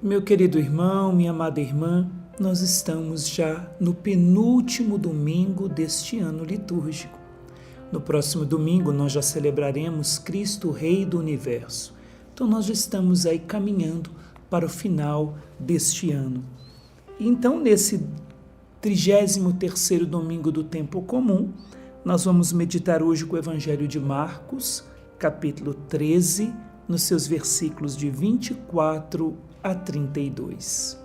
Meu querido irmão, minha amada irmã, nós estamos já no penúltimo domingo deste ano litúrgico. No próximo domingo nós já celebraremos Cristo, Rei do Universo. Então nós já estamos aí caminhando para o final deste ano. Então nesse 33º domingo do tempo comum, nós vamos meditar hoje com o Evangelho de Marcos, capítulo 13, nos seus versículos de 24 a 32.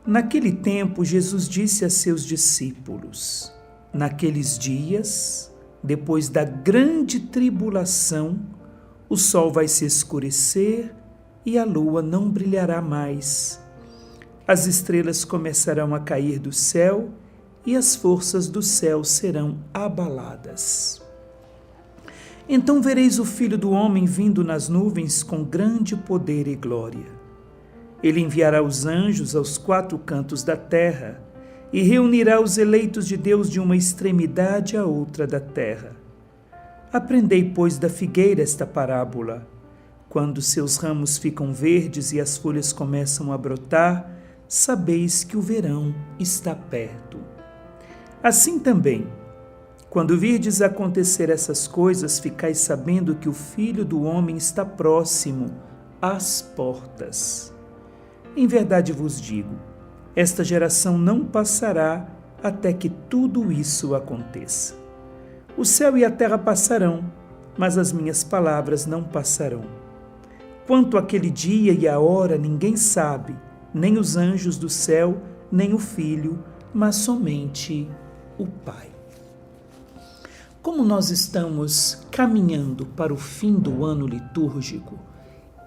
Naquele tempo, Jesus disse a seus discípulos: naqueles dias, depois da grande tribulação, o sol vai se escurecer e a lua não brilhará mais. As estrelas começarão a cair do céu e as forças do céu serão abaladas. Então vereis o Filho do Homem vindo nas nuvens com grande poder e glória. Ele enviará os anjos aos 4 cantos da terra e reunirá os eleitos de Deus de uma extremidade à outra da terra. Aprendei, pois, da figueira esta parábola. Quando seus ramos ficam verdes e as folhas começam a brotar, sabeis que o verão está perto. Assim também, quando virdes acontecer essas coisas, ficais sabendo que o Filho do Homem está próximo, às portas. Em verdade vos digo, esta geração não passará até que tudo isso aconteça. O céu e a terra passarão, mas as minhas palavras não passarão. Quanto àquele dia e a hora, ninguém sabe, nem os anjos do céu, nem o Filho, mas somente o Pai. Como nós estamos caminhando para o fim do ano litúrgico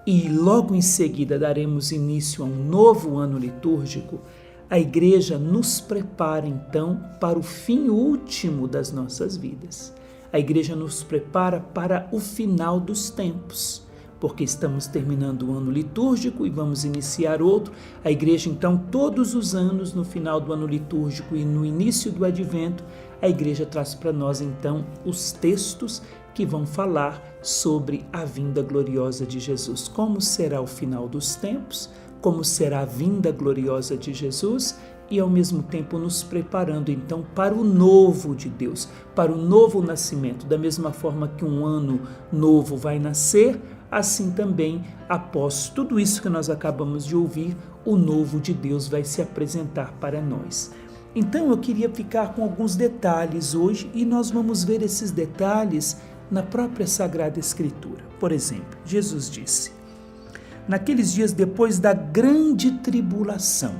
e logo em seguida daremos início a um novo ano litúrgico, a Igreja nos prepara então para o fim último das nossas vidas. A Igreja nos prepara para o final dos tempos, porque estamos terminando o ano litúrgico e vamos iniciar outro. A Igreja, então, todos os anos, no final do ano litúrgico e no início do Advento, a Igreja traz para nós, então, os textos que vão falar sobre a vinda gloriosa de Jesus. Como será o final dos tempos, como será a vinda gloriosa de Jesus e, ao mesmo tempo, nos preparando, então, para o novo de Deus, para o novo nascimento. Da mesma forma que um ano novo vai nascer, assim também, após tudo isso que nós acabamos de ouvir, o novo de Deus vai se apresentar para nós. Então eu queria ficar com alguns detalhes hoje e nós vamos ver esses detalhes na própria Sagrada Escritura. Por exemplo, Jesus disse: naqueles dias depois da grande tribulação.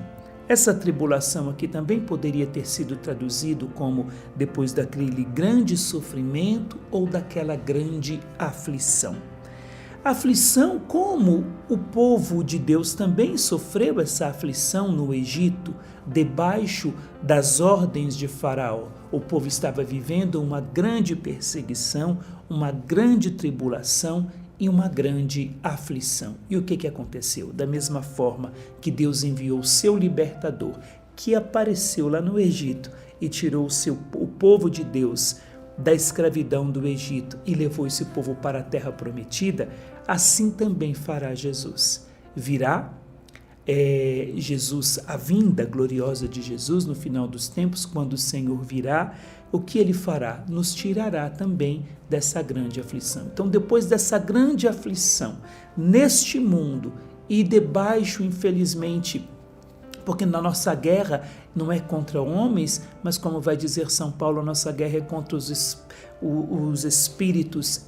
Essa tribulação aqui também poderia ter sido traduzido como depois daquele grande sofrimento ou daquela grande aflição. Aflição, como o povo de Deus também sofreu essa aflição no Egito, debaixo das ordens de Faraó. O povo estava vivendo uma grande perseguição, uma grande tribulação e uma grande aflição. E o que aconteceu? Da mesma forma que Deus enviou o seu libertador, que apareceu lá no Egito e tirou o povo de Deus da escravidão do Egito e levou esse povo para a terra prometida, assim também fará Jesus. Virá Jesus, a vinda gloriosa de Jesus no final dos tempos, quando o Senhor virá, o que ele fará? Nos tirará também dessa grande aflição. Então, depois dessa grande aflição, neste mundo e debaixo, infelizmente, porque na nossa guerra não é contra homens, mas como vai dizer São Paulo, a nossa guerra é contra os espíritos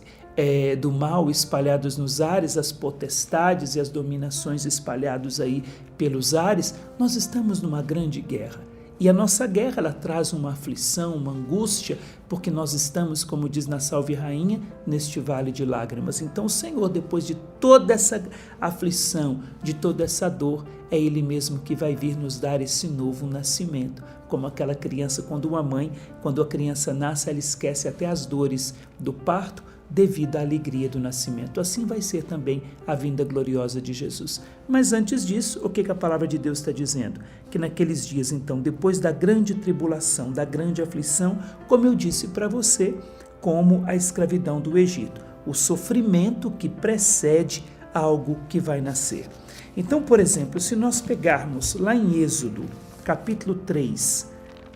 do mal espalhados nos ares, as potestades e as dominações espalhados aí pelos ares. Nós estamos numa grande guerra. E a nossa guerra, ela traz uma aflição, uma angústia, porque nós estamos, como diz na Salve Rainha, neste vale de lágrimas. Então o Senhor, depois de toda essa aflição, de toda essa dor, é Ele mesmo que vai vir nos dar esse novo nascimento. Como aquela criança, quando a criança nasce, ela esquece até as dores do parto, devido à alegria do nascimento. Assim vai ser também a vinda gloriosa de Jesus. Mas antes disso, o que a palavra de Deus está dizendo? Que naqueles dias, então, depois da grande tribulação, da grande aflição, como eu disse para você, como a escravidão do Egito, o sofrimento que precede algo que vai nascer. Então, por exemplo, se nós pegarmos lá em Êxodo, capítulo 3,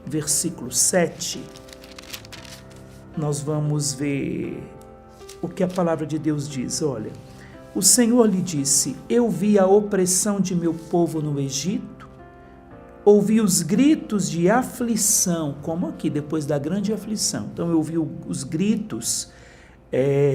versículo 7, nós vamos ver o que a palavra de Deus diz. Olha, o Senhor lhe disse: eu vi a opressão de meu povo no Egito, ouvi os gritos de aflição, como aqui, depois da grande aflição. Então eu ouvi os gritos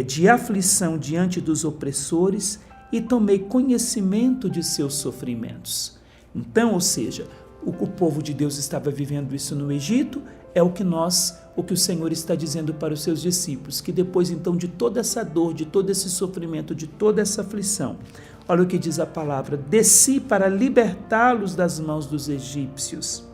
de aflição diante dos opressores e tomei conhecimento de seus sofrimentos. Então, ou seja, o povo de Deus estava vivendo isso no Egito, é o que o Senhor está dizendo para os seus discípulos, que depois então de toda essa dor, de todo esse sofrimento, de toda essa aflição, olha o que diz a palavra: desci para libertá-los das mãos dos egípcios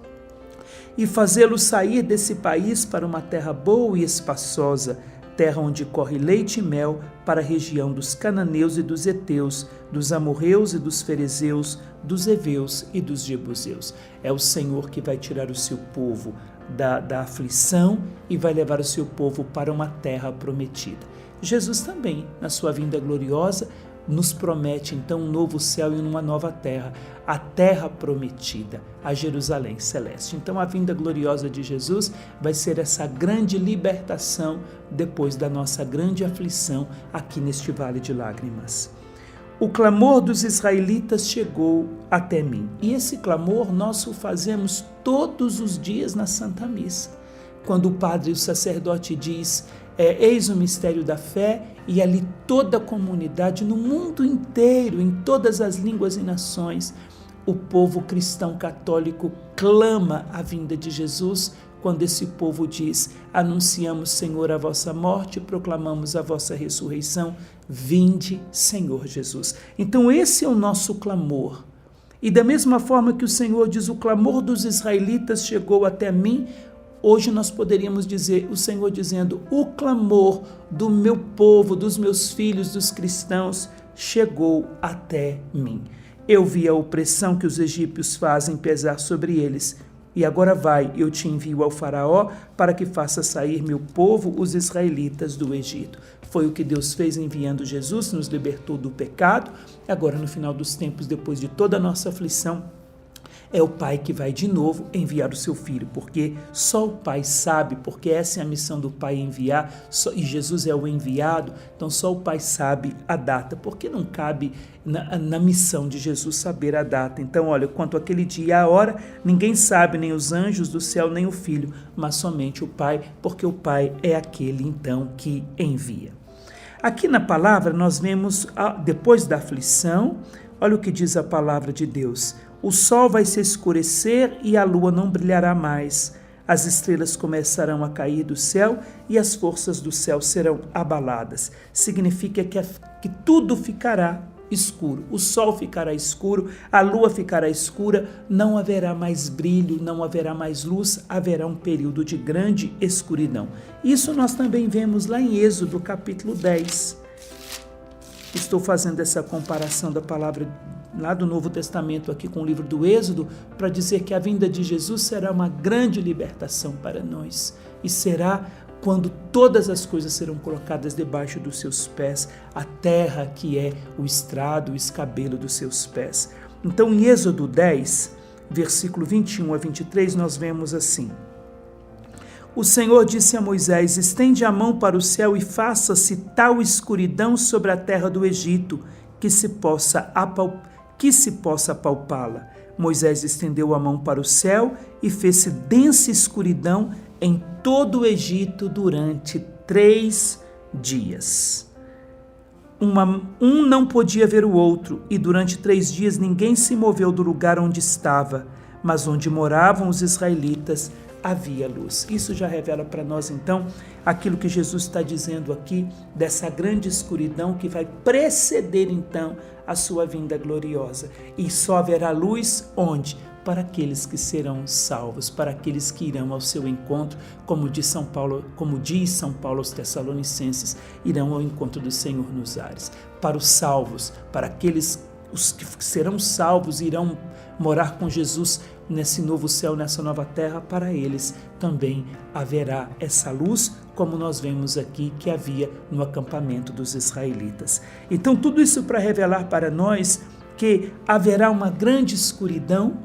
e fazê-los sair desse país para uma terra boa e espaçosa, terra onde corre leite e mel, para a região dos cananeus e dos heteus, dos amorreus e dos ferezeus, dos heveus e dos jebuseus. É o Senhor que vai tirar o seu povo da aflição e vai levar o seu povo para uma terra prometida. Jesus também, na sua vinda gloriosa, nos promete então um novo céu e uma nova terra, a terra prometida, a Jerusalém celeste. Então a vinda gloriosa de Jesus vai ser essa grande libertação depois da nossa grande aflição aqui neste vale de lágrimas. O clamor dos israelitas chegou até mim. E esse clamor nós o fazemos todos os dias na Santa Missa. Quando o padre e o sacerdote diz: eis o mistério da fé, e ali toda a comunidade, no mundo inteiro, em todas as línguas e nações, o povo cristão católico clama a vinda de Jesus, quando esse povo diz: anunciamos, Senhor, a vossa morte, proclamamos a vossa ressurreição, vinde, Senhor Jesus. Então esse é o nosso clamor. E da mesma forma que o Senhor diz: o clamor dos israelitas chegou até mim, hoje nós poderíamos dizer, o Senhor dizendo: o clamor do meu povo, dos meus filhos, dos cristãos, chegou até mim. Eu vi a opressão que os egípcios fazem pesar sobre eles. E agora vai, eu te envio ao faraó para que faça sair meu povo, os israelitas, do Egito. Foi o que Deus fez enviando Jesus, nos libertou do pecado. Agora, no final dos tempos, depois de toda a nossa aflição, é o Pai que vai de novo enviar o seu Filho, porque só o Pai sabe, porque essa é a missão do Pai, enviar, e Jesus é o enviado, então só o Pai sabe a data, porque não cabe na missão de Jesus saber a data. Então, olha, quanto àquele dia e a hora, ninguém sabe, nem os anjos do céu, nem o Filho, mas somente o Pai, porque o Pai é aquele, então, que envia. Aqui na palavra nós vemos, depois da aflição, olha o que diz a palavra de Deus: o sol vai se escurecer e a lua não brilhará mais. As estrelas começarão a cair do céu e as forças do céu serão abaladas. Significa que tudo ficará escuro. O sol ficará escuro, a lua ficará escura, não haverá mais brilho, não haverá mais luz, haverá um período de grande escuridão. Isso nós também vemos lá em Êxodo, capítulo 10. Estou fazendo essa comparação da palavra lá do Novo Testamento aqui com o livro do Êxodo, para dizer que a vinda de Jesus será uma grande libertação para nós, e será quando todas as coisas serão colocadas debaixo dos seus pés, a terra que é o estrado, o escabelo dos seus pés. Então em Êxodo 10, versículo 21 a 23, nós vemos assim: o Senhor disse a Moisés: estende a mão para o céu e faça-se tal escuridão sobre a terra do Egito, que se possa apalpá-la. Moisés estendeu a mão para o céu e fez-se densa escuridão em todo o Egito durante 3 dias. Um não podia ver o outro, e durante 3 dias ninguém se moveu do lugar onde estava, mas onde moravam os israelitas havia luz. Isso já revela para nós, então, aquilo que Jesus está dizendo aqui, dessa grande escuridão que vai preceder, então, a sua vinda gloriosa. E só haverá luz onde? Para aqueles que serão salvos, para aqueles que irão ao seu encontro, como diz São Paulo aos Tessalonicenses, irão ao encontro do Senhor nos ares. Para os salvos, para aqueles os que serão salvos, irão morar com Jesus nesse novo céu, nessa nova terra, para eles também haverá essa luz, como nós vemos aqui que havia no acampamento dos israelitas. Então, tudo isso para revelar para nós que haverá uma grande escuridão,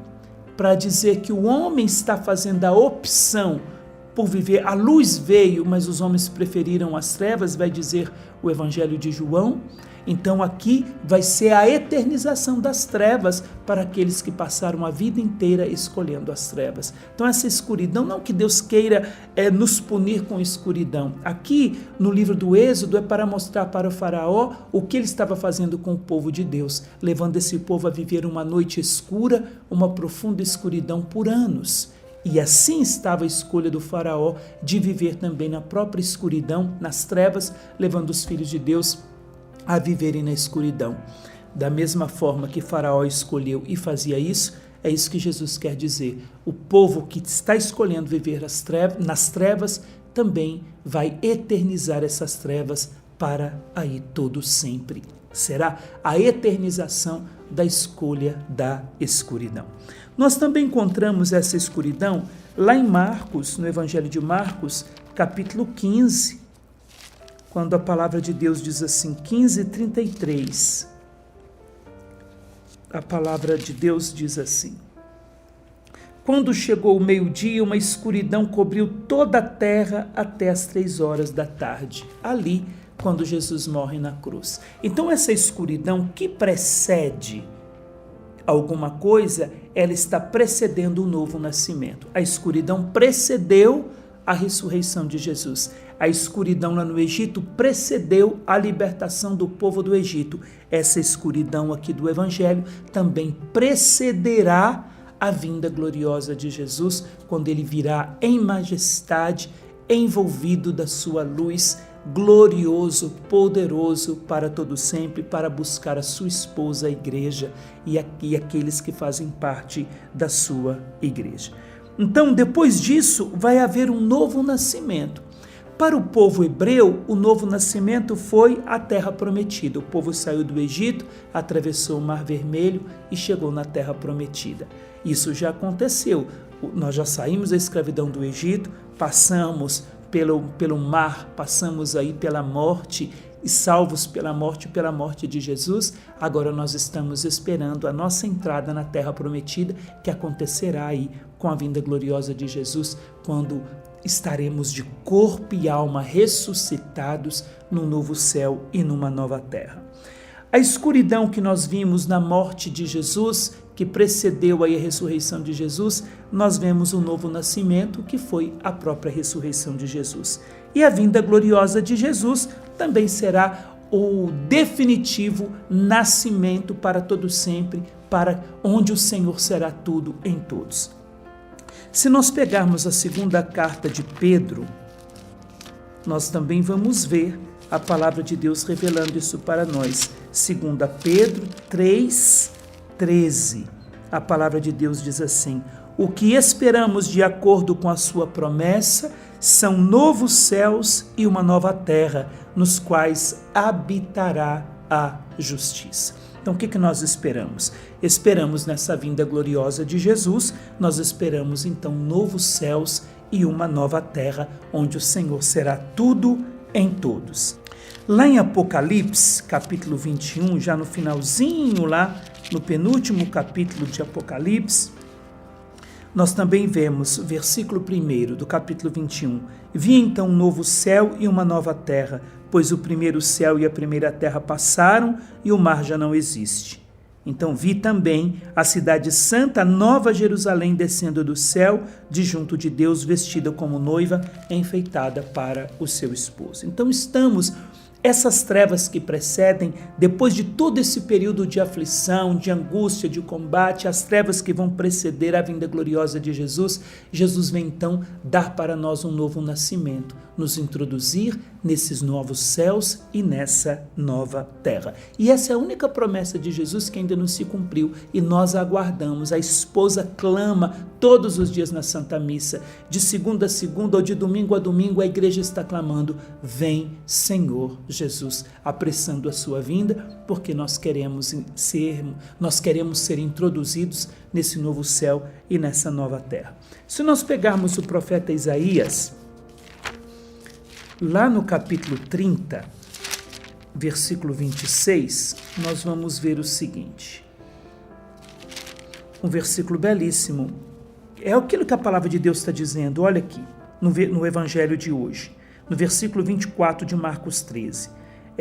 para dizer que o homem está fazendo a opção por viver. A luz veio, mas os homens preferiram as trevas, vai dizer o Evangelho de João. Então aqui vai ser a eternização das trevas para aqueles que passaram a vida inteira escolhendo as trevas. Então essa escuridão, não que Deus queira nos punir com escuridão. Aqui no livro do Êxodo é para mostrar para o faraó o que ele estava fazendo com o povo de Deus, levando esse povo a viver uma noite escura, uma profunda escuridão por anos. E assim estava a escolha do faraó de viver também na própria escuridão, nas trevas, levando os filhos de Deus a viverem na escuridão. Da mesma forma que Faraó escolheu e fazia isso, é isso que Jesus quer dizer. O povo que está escolhendo viver nas trevas também vai eternizar essas trevas para aí todo sempre. Será a eternização da escolha da escuridão. Nós também encontramos essa escuridão lá em Marcos, no Evangelho de Marcos, capítulo 15, quando a palavra de Deus diz assim, 15:33, a palavra de Deus diz assim: quando chegou o meio-dia, uma escuridão cobriu toda a terra até as 3 horas da tarde, ali quando Jesus morre na cruz. Então essa escuridão que precede alguma coisa, ela está precedendo o novo nascimento. A escuridão precedeu a ressurreição de Jesus. A escuridão lá no Egito precedeu a libertação do povo do Egito. Essa escuridão aqui do Evangelho também precederá a vinda gloriosa de Jesus, quando ele virá em majestade, envolvido da sua luz, glorioso, poderoso para todo sempre, para buscar a sua esposa, a igreja, e aqueles que fazem parte da sua igreja. Então, depois disso, vai haver um novo nascimento. Para o povo hebreu, o novo nascimento foi a terra prometida. O povo saiu do Egito, atravessou o Mar Vermelho e chegou na terra prometida. Isso já aconteceu. Nós já saímos da escravidão do Egito, passamos pelo mar, passamos aí pela morte, e salvos pela morte de Jesus. Agora nós estamos esperando a nossa entrada na terra prometida, que acontecerá aí com a vinda gloriosa de Jesus, quando estaremos de corpo e alma ressuscitados num novo céu e numa nova terra. A escuridão que nós vimos na morte de Jesus, que precedeu aí a ressurreição de Jesus, nós vemos um novo nascimento, que foi a própria ressurreição de Jesus. E a vinda gloriosa de Jesus também será o definitivo nascimento para todo sempre, para onde o Senhor será tudo em todos. Se nós pegarmos a segunda carta de Pedro, nós também vamos ver a palavra de Deus revelando isso para nós. 2 Pedro 3:13, a palavra de Deus diz assim: o que esperamos de acordo com a sua promessa são novos céus e uma nova terra, nos quais habitará a justiça. Então, o que nós esperamos? Esperamos nessa vinda gloriosa de Jesus, nós esperamos então novos céus e uma nova terra, onde o Senhor será tudo em todos. Lá em Apocalipse, capítulo 21, já no finalzinho, lá no penúltimo capítulo de Apocalipse, nós também vemos, versículo 1 do capítulo 21, vi então um novo céu e uma nova terra, pois o primeiro céu e a primeira terra passaram e o mar já não existe. Então vi também a cidade santa, a nova Jerusalém, descendo do céu, de junto de Deus, vestida como noiva, enfeitada para o seu esposo. Então essas trevas que precedem, depois de todo esse período de aflição, de angústia, de combate, as trevas que vão preceder a vinda gloriosa de Jesus, Jesus vem então dar para nós um novo nascimento, nos introduzir nesses novos céus e nessa nova terra. E essa é a única promessa de Jesus que ainda não se cumpriu e nós aguardamos. A esposa clama todos os dias na Santa Missa, de segunda a segunda ou de domingo a domingo, a igreja está clamando: vem, Senhor Jesus apressando a sua vinda, porque nós queremos ser introduzidos nesse novo céu e nessa nova terra. Se nós pegarmos o profeta Isaías, lá no capítulo 30, versículo 26, nós vamos ver o seguinte. Um versículo belíssimo. É aquilo que a palavra de Deus está dizendo. Olha aqui, no evangelho de hoje. No versículo 24 de Marcos 13.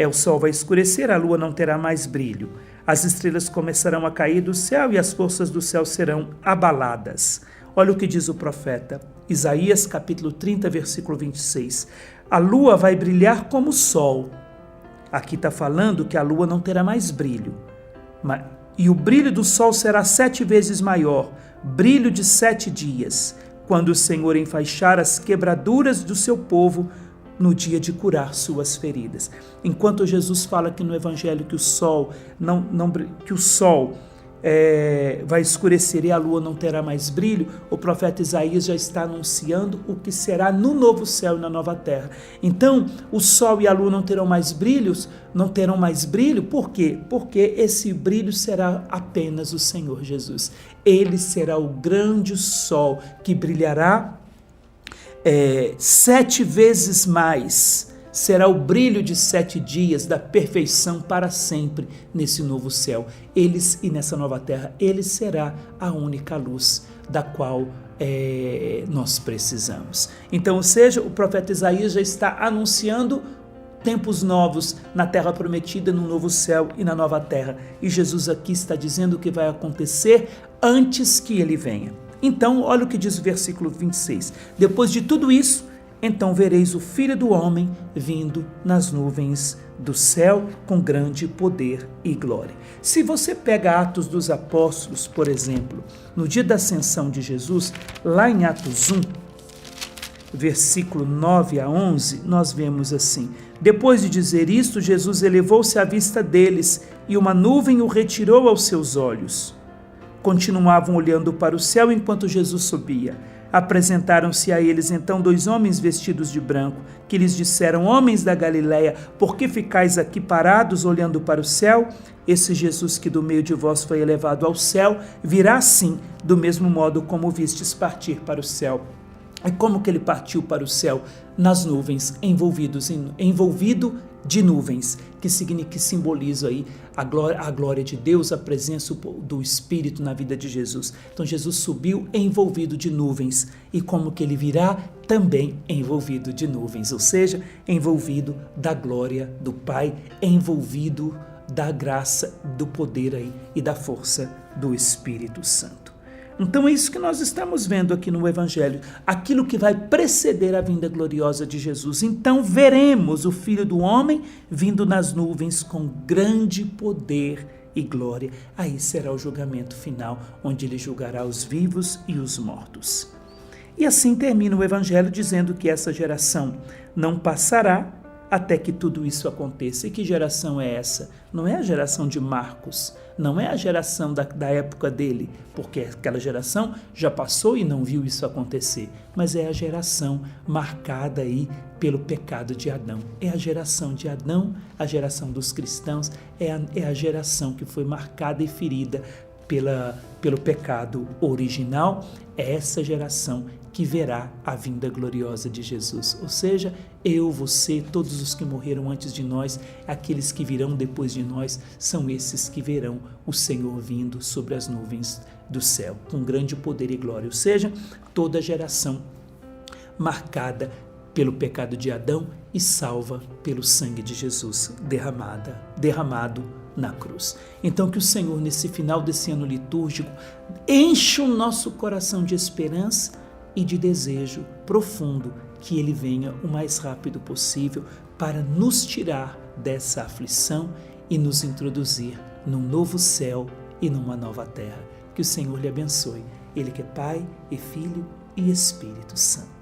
O sol vai escurecer, a lua não terá mais brilho. As estrelas começarão a cair do céu e as forças do céu serão abaladas. Olha o que diz o profeta. Isaías capítulo 30, versículo 26. A lua vai brilhar como o sol. Aqui está falando que a lua não terá mais brilho. E o brilho do sol será 7 vezes maior, brilho de 7 dias, quando o Senhor enfaixar as quebraduras do seu povo no dia de curar suas feridas. Enquanto Jesus fala aqui no Evangelho que o sol vai escurecer e a lua não terá mais brilho, o profeta Isaías já está anunciando o que será no novo céu e na nova terra. Então, o sol e a lua não terão mais brilho, por quê? Porque esse brilho será apenas o Senhor Jesus. Ele será o grande sol que brilhará 7 vezes mais. Será o brilho de 7 dias da perfeição para sempre nesse novo céu. E nessa nova terra, ele será a única luz da qual nós precisamos. Então, ou seja, o profeta Isaías já está anunciando tempos novos na terra prometida, no novo céu e na nova terra. E Jesus aqui está dizendo o que vai acontecer antes que ele venha. Então, olha o que diz o versículo 26. Depois de tudo isso, então vereis o Filho do Homem vindo nas nuvens do céu com grande poder e glória. Se você pega Atos dos Apóstolos, por exemplo, no dia da ascensão de Jesus, lá em Atos 1, versículo 9 a 11, nós vemos assim: depois de dizer isto, Jesus elevou-se à vista deles e uma nuvem o retirou aos seus olhos. Continuavam olhando para o céu enquanto Jesus subia. Apresentaram-se a eles então 2 homens vestidos de branco, que lhes disseram: homens da Galileia, por que ficais aqui parados olhando para o céu? Esse Jesus que do meio de vós foi elevado ao céu, virá assim, do mesmo modo como vistes partir para o céu. E como que ele partiu para o céu? Nas nuvens, envolvido de nuvens, que simboliza aí a glória de Deus, a presença do Espírito na vida de Jesus. Então Jesus subiu envolvido de nuvens, e como que ele virá? Também envolvido de nuvens, ou seja, envolvido da glória do Pai, envolvido da graça, do poder aí e da força do Espírito Santo. Então é isso que nós estamos vendo aqui no Evangelho, aquilo que vai preceder a vinda gloriosa de Jesus. Então veremos o Filho do Homem vindo nas nuvens com grande poder e glória. Aí será o julgamento final, onde ele julgará os vivos e os mortos. E assim termina o Evangelho dizendo que essa geração não passará até que tudo isso aconteça. E que geração é essa? Não é a geração de Marcos, não é a geração da época dele, porque aquela geração já passou e não viu isso acontecer, mas é a geração marcada aí pelo pecado de Adão. É a geração de Adão, a geração dos cristãos, é a geração que foi marcada e ferida pelo pecado original. É essa geração que verá a vinda gloriosa de Jesus. Ou seja, eu, você, todos os que morreram antes de nós, aqueles que virão depois de nós, são esses que verão o Senhor vindo sobre as nuvens do céu, com grande poder e glória. Ou seja, toda geração marcada pelo pecado de Adão e salva pelo sangue de Jesus derramado na cruz. Então que o Senhor, nesse final desse ano litúrgico, enche o nosso coração de esperança e de desejo profundo que Ele venha o mais rápido possível para nos tirar dessa aflição e nos introduzir num novo céu e numa nova terra. Que o Senhor lhe abençoe. Ele que é Pai e Filho e Espírito Santo.